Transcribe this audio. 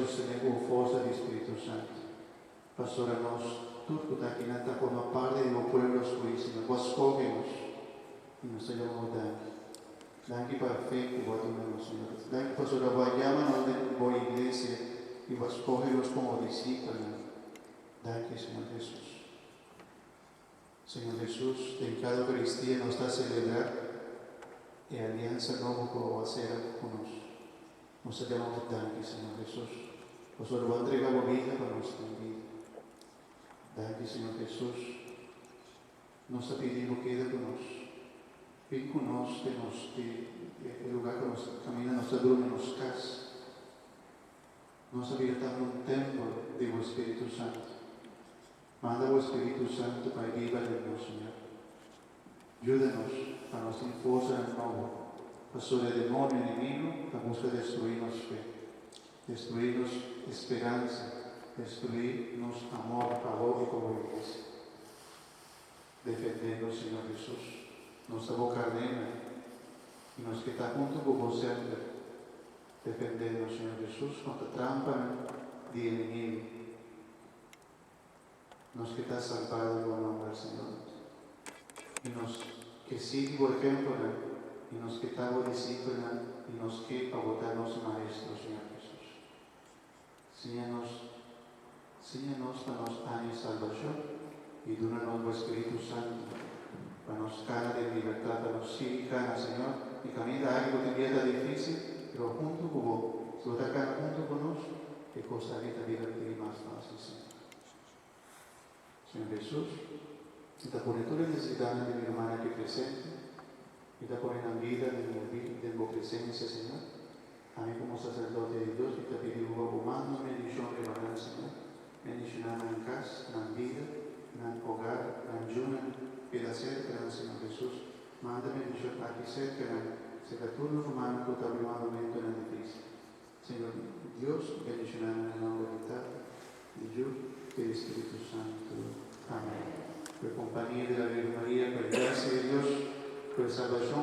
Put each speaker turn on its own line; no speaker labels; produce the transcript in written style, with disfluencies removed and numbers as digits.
sostener con fuerza del Espíritu Santo. Pastora, nos turco aquí en esta forma parte de los pueblos tuyos, Señor. Vos escógenos y nos llamamos Danke para fe que vos tenemos, Señor. Danke, Pastora, vos llámanos de la iglesia y vos escógenos como discípulos. Danke, Señor Jesús. Señor Jesús, en cada Eucaristía nos da celebrar y alianza nueva que vos hacer con nosotros. Nos llamamos Danke, Señor Jesús. Vosotros vos entregamos vida para nuestra vida. Danke, Señor Jesús. Nos pedimos que quede con nosotros. Ven con nosotros, que el lugar que nos camina, nos duerme, nos casa. Nos habilitamos un templo de vuestro Espíritu Santo. Manda vuestro Espíritu Santo para vivir en nosotros, Señor. Ayúdanos para nos fuerza en el nuevo. Sobre el demonio enemigo, la busca de destruirnos fe, destruirnos esperanza, destruirnos amor, favor y comunidad. Defendernos, Señor Jesús. Nuestra boca nena y nos queda junto con vos siempre. Defendernos, Señor Jesús, contra trampa de enemigo. Nos queda salvado en el nombre del Señor. Y nos que sigue, por ejemplo, y nos quitamos disciplina y nos quita votarnos maestros, Señor Jesús. Síñanos para nos años salvación y dúnanos vuestro Espíritu Santo para nos cara de libertad, para nos siga, Señor, y camina algo que vida difícil, pero junto con vos, si vos estás junto con nosotros, que cosa vida divertida y más fácil, Señor. Señor Jesús, te pone toda la necesidad de mi hermana que presente, y te pone en la vida de mi presencia, Señor. A mí como sacerdote de Dios, y te pido una bendición que va a dar, Señor. Bendición en casa, en vida, en el hogar, en ayuno, que la cerca, Señor Jesús. Manda bendición aquí cerca, se que tú nos humanos que te abrimos momento en el difícil. Señor Dios, bendición en el nombre del Padre, de Dios y del Espíritu Santo. Amén. Por compañía de la Virgen María, por gracia de Dios, por salvación